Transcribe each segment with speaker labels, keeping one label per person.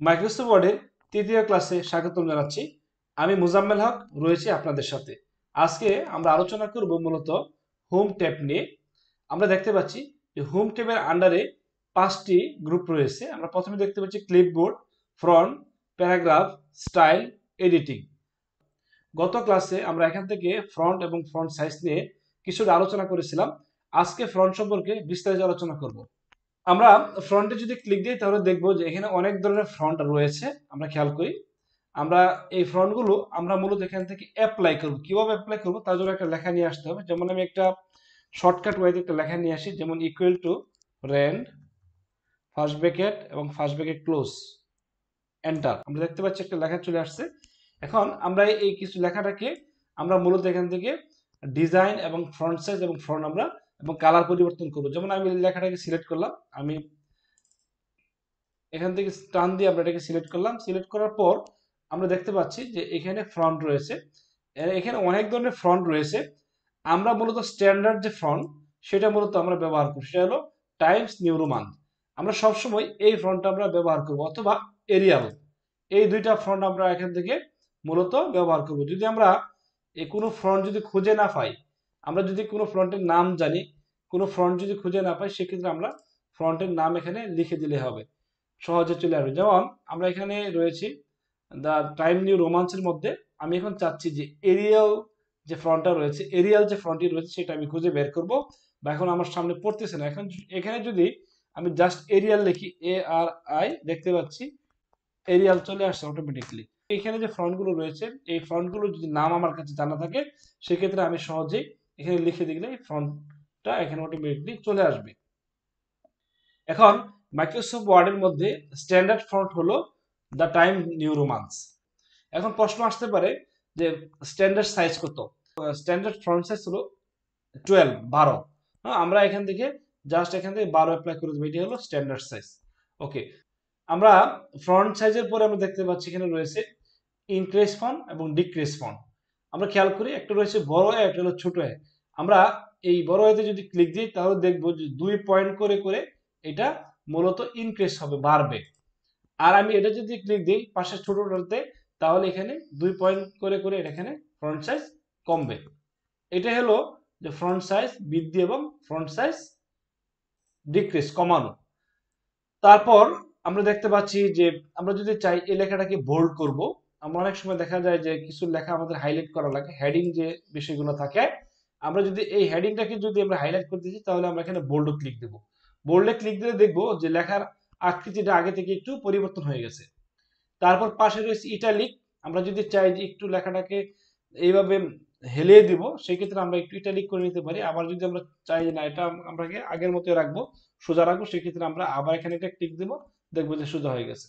Speaker 1: Microsoft ওয়ার্ডের তৃতীয় ক্লাসে স্বাগতম জানাচ্ছি। আমি মুজাম্মেল হক রয়েছি আপনাদের সাথে। আজকে আমরা আলোচনা করব মূলত হোম ট্যাব নিয়ে। আমরা দেখতে পাচ্ছি যে হোম ট্যাবের আন্ডারে 5টি গ্রুপ রয়েছে। আমরা প্রথমে দেখতে পাচ্ছি clipboard, front, paragraph, style, editing. গত ক্লাসে আমরা এখান থেকে ফ্রন্ট এবং ফ্রন্ট সাইজ নিয়ে কিছুটা আলোচনা করেছিলাম। আজকে ফ্রন্ট সম্পর্কে বিস্তারিত আলোচনা করব। আমরা ফ্রন্টে যদি ক্লিক দিই তাহলে দেখবো যে এখানে অনেক ধরনের ফ্রন্ট রয়েছে। আমরা খেয়াল করি, আমরা এই ফ্রন্টগুলো আমরা মূলত এখান থেকে অ্যাপ্লাই করব। কিভাবে অ্যাপ্লাই করব তার জন্য একটা লেখা নিয়ে আসতে হবে। যেমন আমি একটা শর্টকাট ওয়েতে একটা লেখা নিয়ে আসি, যেমন ইকুয়াল টু রেন্ড ফার্স্ট ব্র্যাকেট এবং ফার্স্ট ব্র্যাকেট ক্লোজ, এন্টার। আমরা দেখতে পাচ্ছি একটা লেখা চলে আসছে। এখন আমরা এই কিছু লেখাটাকে আমরা মূলত এখান থেকে ডিজাইন এবং ফ্রন্ট সাইজ এবং ফ্রন্ট আমরা এবং কালার পরিবর্তন করব। যেমন আমি লেখাটাকে সিলেক্ট করলাম, আমি এখান থেকে টান দিয়ে আমরা এটাকে সিলেক্ট করলাম। সিলেক্ট করার পর আমরা দেখতে পাচ্ছি যে এখানে ফ্রন্ট রয়েছে, এখানে অনেক ধরনের ফ্রন্ট রয়েছে। আমরা মূলত স্ট্যান্ডার্ড যে ফ্রন্ট সেটা মূলত আমরা ব্যবহার করি, সেটা হলো টাইমস নিউ রোমান। আমরা সবসময় এই ফ্রন্টটা আমরা ব্যবহার করব, অথবা এরিয়াল। এই দুইটা ফ্রন্ট আমরা এখান থেকে মূলত ব্যবহার করব। যদি আমরা এই কোনো ফ্রন্ট যদি খুঁজে না পাই, আমরা যদি কোনো ফ্রন্টের নাম জানি, কোনো ফ্রন্ট যদি খুঁজে না পাই, সেক্ষেত্রে আমরা ফ্রন্টের নাম এখানে লিখে দিলে হবে, সহজে চলে আসবে। যেমন আমরা এখানে রয়েছি দ্য টাইম নিউ রোমান্সের মধ্যে। আমি এখন চাচ্ছি যে এরিয়াল যে ফ্রন্টটা রয়েছে, এরিয়াল যে ফ্রন্টটি রয়েছে সেটা আমি খুঁজে বের করব, বা এখন আমার সামনে পড়তেছে না। এখন এখানে যদি আমি জাস্ট এরিয়াল লিখি, ARI, দেখতে পাচ্ছি এরিয়াল চলে আসছে অটোমেটিকলি। এখানে যে ফ্রন্টগুলো রয়েছে, এই ফ্রন্টগুলো যদি নাম আমার কাছে জানা থাকে, সেক্ষেত্রে আমি সহজেই এখানে লিখে দিলে এই ফ্রন্টটা এখানে অটোমেটিকলি চলে আসবে। এখন মাইক্রোসফট ওয়ার্ডের মধ্যে স্ট্যান্ডার্ড ফন্ট হলো দ্য টাইম নিউ রোমান্স। এখন প্রশ্ন আসতে পারে যে স্ট্যান্ডার্ড সাইজ কত? স্ট্যান্ডার্ড ফন্ট সাইজ হলো 12। হ্যাঁ, আমরা এখান থেকে জাস্ট এখান থেকে 12 অ্যাপ্লাই করে দেবো, এটি হলো স্ট্যান্ডার্ড সাইজ। ওকে, আমরা ফ্রন্ট সাইজের পরে আমরা দেখতে পাচ্ছি এখানে রয়েছে ইনক্রিজ ফন্ট এবং ডিক্রিজ ফন্ট। আমরা খেয়াল করি, একটা রয়েছে বড় এ, একটা হলো ছোট এ। আমরা এই বড় এতে যদি ক্লিক দিই তাহলে দেখবো যে 2 পয়েন্ট করে করে এটা মূলত ইনক্রিজ হবে, বাড়বে। আর আমি এটা যদি ক্লিক দিই পাশে ছোটটাতে, তাহলে এখানে 2 পয়েন্ট করে করে এটা এখানে ফ্রন্ট সাইজ কমবে। এটা হলো যে ফ্রন্ট সাইজ বৃদ্ধি এবং ফ্রন্ট সাইজ ডিক্রিজ, কমানো। তারপর আমরা দেখতে পাচ্ছি যে আমরা যদি চাই এই লেখাটাকে বোল্ড করব, আমরা অনেক সময় দেখা যায় যে কিছু লেখা আমাদের হাইলাইট করা লাগে, হেডিং যে বিষয়গুলো থাকে। আমরা যদি এই হেডিংটাকে যদি আমরা হাইলাইট করতে চাই, তাহলে আমরা এখানে বোল্ডে ক্লিক দেব। বোল্ডে ক্লিক দিলে দেখবো যে লেখার আকৃতিটা আগে থেকে একটু পরিবর্তন হয়ে গেছে। তারপর পাশে রয়েছে ইটালিক। আমরা যদি চাই যে একটু লেখাটাকে এইভাবে হেলিয়ে দিব, সেক্ষেত্রে আমরা একটু ইটালিক করে নিতে পারি। আবার যদি আমরা চাই না এটা আমরা আগের মতো রাখবো, সোজা রাখবো, সেক্ষেত্রে আমরা আবার এখানে একটা ক্লিক দেব, দেখবো যে সোজা হয়ে গেছে।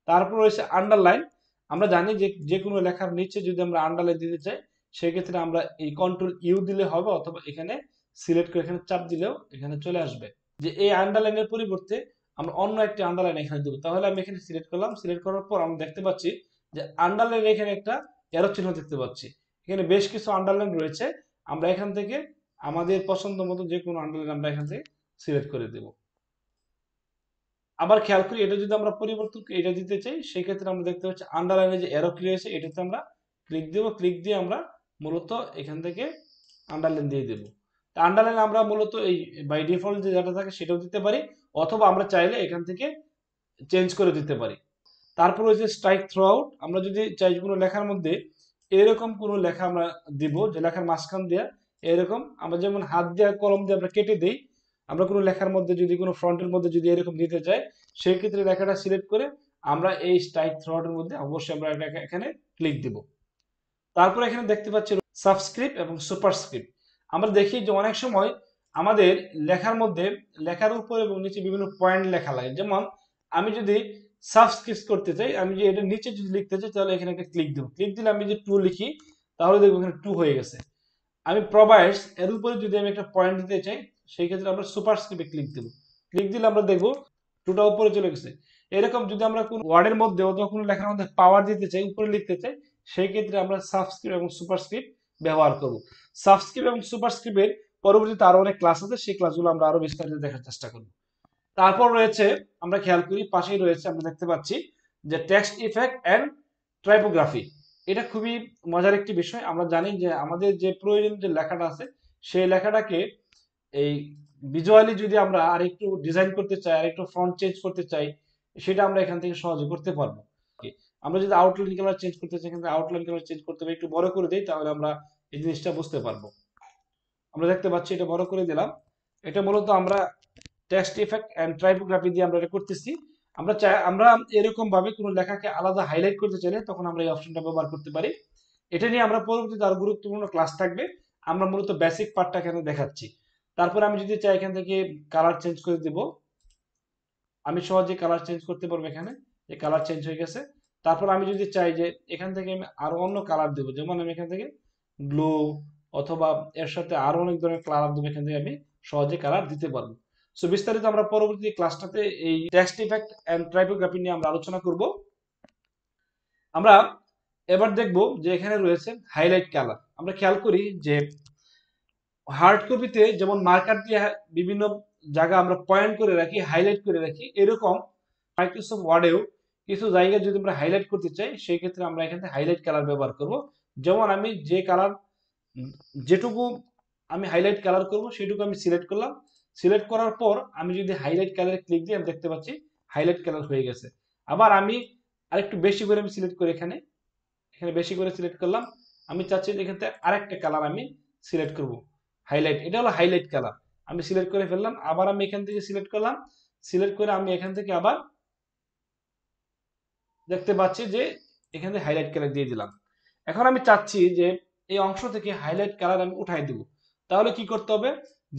Speaker 1: তারপর রয়েছে আন্ডারলাইন। আমরা জানি যে যে কোনো লেখার নিচে যদি আমরা আন্ডারলাইন দিতে চাই, সেক্ষেত্রে আমরা এই কন্ট্রোল ইউ দিলে হবে, অথবা এখানে সিলেক্ট করে এখানে চাপ দিলেও এখানে চলে আসবে। যে এই আন্ডারলাইনের পরিবর্তে আমরা অন্য একটি আন্ডারলাইন এখানে দেবো, তাহলে আমি এখানে সিলেক্ট করলাম। সিলেক্ট করার পর আমরা দেখতে পাচ্ছি যে আন্ডারলাইন এখানে একটা এরো চিহ্ন দেখতে পাচ্ছি। এখানে বেশ কিছু আন্ডারলাইন রয়েছে। আমরা এখান থেকে আমাদের পছন্দ মতো যে কোনো আন্ডারলাইন আমরা এখান থেকে সিলেক্ট করে দেব। আবার খেয়াল করি, এটা যদি আমরা পরিবর্তন এটা দিতে চাই, সেক্ষেত্রে আমরা দেখতে পাচ্ছি আন্ডারলাইনে যে এরো কি রয়েছে, এটাতে আমরা ক্লিক দেব। ক্লিক দিয়ে আমরা মূলত এখান থেকে আন্ডারলাইন দিয়ে দেব। আন্ডারলাইন আমরা মূলত এই বাই ডিফল্ট যে যেটা থাকে সেটাও দিতে পারি, অথবা আমরা চাইলে এখান থেকে চেঞ্জ করে দিতে পারি। তারপর হচ্ছে স্ট্রাইক থ্রু আউট। আমরা যদি চাই কোনো লেখার মধ্যে এরকম কোনো লেখা আমরা দিব, যে লেখার মাঝখান দিয়ে এরকম, আমরা যেমন হাত দিয়ে কলম দিয়ে আমরা কেটে দিই, আমরা কোনো লেখার মধ্যে যদি কোনো ফ্রন্টের মধ্যে যদি এরকম দিতে চাই, সেই ক্ষেত্রে লেখাটা সিলেক্ট করে আমরা এই স্ট্রাইক থ্রু আউটের মধ্যে অবশ্যই আমরা এখানে ক্লিক দিব। তারপর এখানে দেখতে পাচ্ছি সাবস্ক্রিপ্ট এবং সুপারস্ক্রিপ্ট। আমরা দেখি যে অনেক সময় আমাদের লেখার মধ্যে লেখার উপর এবং নিচে বিভিন্ন পয়েন্ট লেখা লাগে। যেমন আমি যদি সাবস্ক্রিপ্ট করতে চাই, আমি যে এটা নিচে যদি লিখতে চাই, তাহলে এখানে একটা ক্লিক দেবো। ক্লিক দিলে আমি যে 2 লিখি, তাহলে দেখবো এখানে 2 হয়ে গেছে। আমি প্রোভাইডস এর উপরে যদি আমি একটা পয়েন্ট দিতে চাই, সেই ক্ষেত্রে আমরা সুপারস্ক্রিপ্টে ক্লিক দেবো। ক্লিক দিলে আমরা দেখবো 2টা উপরে চলে গেছে। এরকম যদি আমরা কোনো ওয়ার্ডের মধ্যে অথবা কোনো লেখার মধ্যে পাওয়ার দিতে চাই, উপরে লিখতে চাই, সেই ক্ষেত্রে আমরা সাবস্ক্রিপ্ট এবং সুপারস্ক্রিপ্ট ব্যবহার করব। সাবস্ক্রিপ্ট এবং সুপারস্ক্রিপ্টের পরবর্তীতে আরো অনেক ক্লাস আছে, সেই ক্লাসগুলো আমরা আরো বিস্তারিত দেখার চেষ্টা করব। তারপর রয়েছে, আমরা খেয়াল করি পাশেই রয়েছে, আমরা দেখতে পাচ্ছি যে টেক্সট ইফেক্ট অ্যান্ড টাইপোগ্রাফি। এটা খুবই মজার একটি বিষয়। আমরা জানি যে আমাদের যে প্রয়োজনীয় যে লেখাটা আছে সেই লেখাটাকে এই ভিজুয়ালি যদি আমরা আরেকটু ডিজাইন করতে চাই, আরেকটু ফন্ট চেঞ্জ করতে চাই, সেটা আমরা এখান থেকে সহজে করতে পারবো। আমরা যদি আউটলাইন কালার চেঞ্জ করতে চাই, এখান থেকে আউটলাইন কালার চেঞ্জ করতে হবে, একটু বড় করে দিই, তাহলে আমরা এই জিনিসটা বুঝতে পারবো। আমরা দেখতে পাচ্ছি এটা বড় করে দিলাম। এটা মূলত আমরা টেক্সট ইফেক্ট এন্ড টাইপোগ্রাফি দিয়ে আমরা এটা করতেছি। আমরা এরকম ভাবে কোনো লেখাকে আলাদা হাইলাইট করতে চাইলে তখন আমরা এই অপশনটা ব্যবহার করতে পারি। এটা নিয়ে আমরা পরবর্তীতে আরো গুরুত্বপূর্ণ ক্লাস থাকবে। আমরা মূলত বেসিক পার্টটা এখানে দেখাচ্ছি। তারপর আমি যদি চাই এখান থেকে কালার চেঞ্জ করে দেব, আমি সহজে কালার চেঞ্জ করতে পারবো। এখানে এই কালার চেঞ্জ হয়ে গেছে। তারপর আমি যদি চাই যে এখান থেকে আমি আরো অন্য কালার দেবো, যেমন আমি এখান থেকে ব্লু অথবা এর সাথে আরো অনেক ধরনের কালার দেবো, এখান থেকে আমি সহজে কালার দিতে পারবো। সো বিস্তারিত আমরা পরবর্তী ক্লাসটাতে এই টেক্সট ইফেক্ট এন্ড টাইপোগ্রাফি নিয়ে আমরা আলোচনা করব। আমরা এবার দেখব যে এখানে রয়েছে হাইলাইট কালার। আমরা খেয়াল করি যে হার্ড কপিতে যেমন মার্কার দিয়ে বিভিন্ন জায়গা আমরা পয়েন্ট করে রাখি, হাইলাইট করে রাখি, এরকম মাইক্রোসফট ওয়ার্ডেও কিছু জায়গা যদি আমরা হাইলাইট করতে চাই, সেই ক্ষেত্রে আমরা এখানে হাইলাইট কালার ব্যবহার করব। যেমন আমি যে কালার, যেটুকু আমি হাইলাইট কালার করব সেটুকু আমি সিলেক্ট করলাম। সিলেক্ট করার পর আমি যদি হাইলাইট কালারে ক্লিক দিই, আমি দেখতে পাচ্ছি হাইলাইট কালার হয়ে গেছে। আবার আমি আরেকটু বেশি করে আমি সিলেক্ট করি, এখানে বেশি করে সিলেক্ট করলাম। আমি চাচ্ছি এখান থেকে আরেকটা কালার আমি সিলেক্ট করব, হাইলাইট। এটা হলো হাইলাইট কালার। আমি সিলেক্ট করে ফেললাম, আবার আমি এখান থেকে সিলেক্ট করলাম। সিলেক্ট করে আমি এখান থেকে আবার দেখতে পাচ্ছি যে এখানে হাইলাইট কালার দিয়ে দিলাম। এখন আমি চাচ্ছি যে এই অংশ থেকে হাইলাইট কালার আমি উঠাই দেব। তাহলে কি করতে হবে,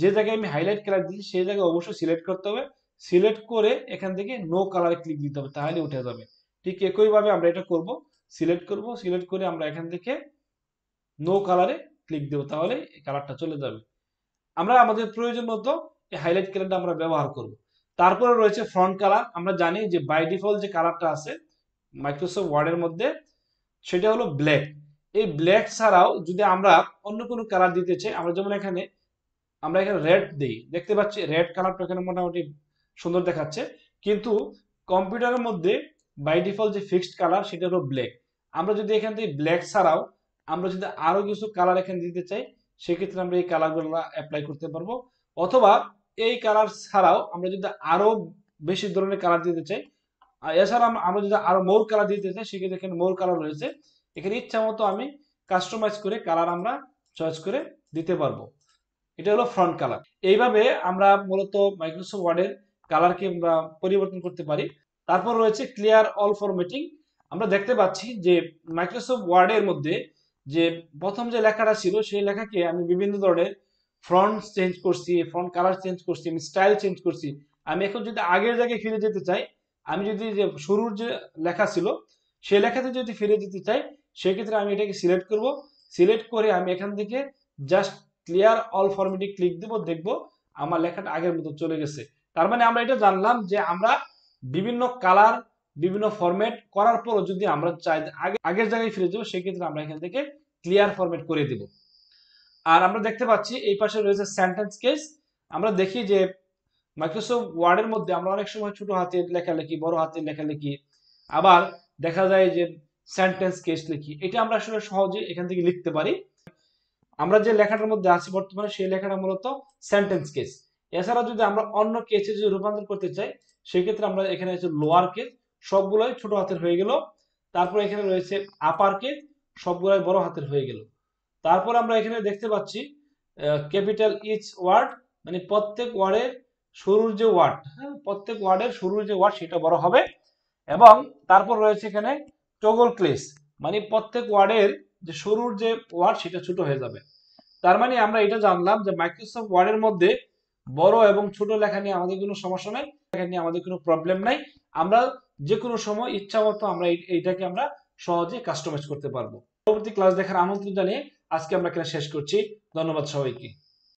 Speaker 1: যে জায়গায় আমি হাইলাইট কালার দিচ্ছি সেই জায়গায় অবশ্যই সিলেক্ট করতে হবে। সিলেক্ট করে এখান থেকে নো কালারে ক্লিক দিতে হবে, তাহলে উঠে যাবে। ঠিক একইভাবে আমরা এটা করব। সিলেক্ট করব, সিলেক্ট করে আমরা এখান থেকে নো কালারে ক্লিক দেব, তাহলে এই কালারটা চলে যাবে। আমরা আমাদের প্রয়োজন মতো এই হাইলাইট কালারটা আমরা ব্যবহার করব। তারপরে রয়েছে ফ্রন্ট কালার। আমরা জানি যে বাই ডিফল্ট যে কালারটা আছে মাইক্রোসফট ওয়ার্ডের মধ্যে, সেটা হলো ব্ল্যাক। এই ব্ল্যাক ছাড়াও যদি আমরা অন্য কোনো কালার দিতে চাই, আমরা যেমন এখানে রেড দিই, দেখতে পাচ্ছি রেড কালারটা এখানে মোটামুটি সুন্দর দেখাচ্ছে। কিন্তু কম্পিউটারের মধ্যে বাই ডিফল্ট যে ফিক্সড কালার সেটা হলো ব্ল্যাক। আমরা যদি এখান থেকে ব্ল্যাক ছাড়াও আমরা যদি আরো কিছু কালার এখানে দিতে চাই, সেক্ষেত্রে আমরা এই কালারগুলো অ্যাপ্লাই করতে পারবো। অথবা এই কালার ছাড়াও আমরা যদি আরো বেশি ধরনের কালার দিতে চাই, এছাড়া আমরা যদি আরো মোর কালার দিতে চাই, সেক্ষেত্রে এখানে মোর কালার রয়েছে। এখানে ইচ্ছা মতো আমি কাস্টমাইজ করে কালার আমরা চয়েস করে দিতে পারবো। এটা হলো ফ্রন্ট কালার। এইভাবে আমরা মূলত মাইক্রোসফট ওয়ার্ডের কালারকে আমরা পরিবর্তন করতে পারি। তারপর রয়েছে ক্লিয়ার অল ফরম্যাটিং। আমরা দেখতে পাচ্ছি যে মাইক্রোসফট ওয়ার্ডের মধ্যে যে প্রথম যে লেখাটা ছিল সেই লেখাকে আমি বিভিন্ন ধরনের ফন্ট চেঞ্জ করছি, ফন্ট কালার চেঞ্জ করছি, আমি স্টাইল চেঞ্জ করছি। আমি এখন যদি আগের জায়গায় ফিরে যেতে চাই, আমি যদি যে শুরুর যে লেখা ছিল সেই লেখাতে যদি ফিরে যেতে চাই, সেক্ষেত্রে আমি এটাকে সিলেক্ট করব। সিলেক্ট করে আমি এখান থেকে জাস্ট ক্লিয়ার অল ফরম্যাটে ক্লিক দিব, দেখবো আমার লেখাটা আগের মতো চলে গেছে। তার মানে আমরা এটা জানলাম যে আমরা বিভিন্ন কালার, বিভিন্ন ফরম্যাট করার পরও যদি আমরা চাই আগের জায়গায় ফিরে যাবো, সেক্ষেত্রে আমরা এখান থেকে ক্লিয়ার ফরম্যাট করে দিব। আর আমরা দেখতে পাচ্ছি এই পাশে রয়েছে সেন্টেন্স কেস। আমরা দেখি যে মাইক্রোসফট ওয়ার্ডের মধ্যে আমরা অনেক সময় ছোট হাতের লেখা লিখি, বড় হাতের লেখা লিখি, আবার দেখা যায় যে সেন্টেন্স কেস লিখি। এটা আমরা আসলে সহজে এখান থেকে লিখতে পারি। আমরা যে লেখাটার মধ্যে আছি বর্তমানে সেই লেখাটা মূলত সেন্টেন্স কেস। এছাড়া যদি আমরা অন্য কেসে যদি রূপান্তর করতে চাই, সেক্ষেত্রে আমরা এখানে আছে লোয়ার কেস, সবগুলোই ছোট হাতের হয়ে গেল। তারপর এখানে রয়েছে আপার কেস, সবগুলোই বড় হাতের হয়ে গেল। তারপর আমরা এখানে দেখতে পাচ্ছি ক্যাপিটাল ইচ ওয়ার্ড, মানে প্রত্যেক ওয়ার্ডের শুরুর যে ওয়ার্ড, প্রত্যেক ওয়ার্ডের শুরুর যে ওয়ার্ড সেটা বড় হবে। এবং তারপর রয়েছে এখানে টগল কেস, মানে প্রত্যেক ওয়ার্ডের যে শুরুর যে ওয়ার্ড সেটা ছোট হয়ে যাবে। তার মানে আমরা এটা জানলাম যে মাইক্রোসফট ওয়ার্ডের মধ্যে বড় এবং ছোট লেখা নিয়ে আমাদের কোনো সমস্যা নাই, লেখা নিয়ে আমাদের কোনো প্রবলেম নাই। আমরা যে কোনো সময় ইচ্ছা মতো আমরা এইটাকে আমরা সহজে কাস্টমাইজ করতে পারবো। পরবর্তী ক্লাস দেখার আমন্ত্রণ জানিয়ে আজকে আমরা এখানে শেষ করছি। ধন্যবাদ সবাইকে।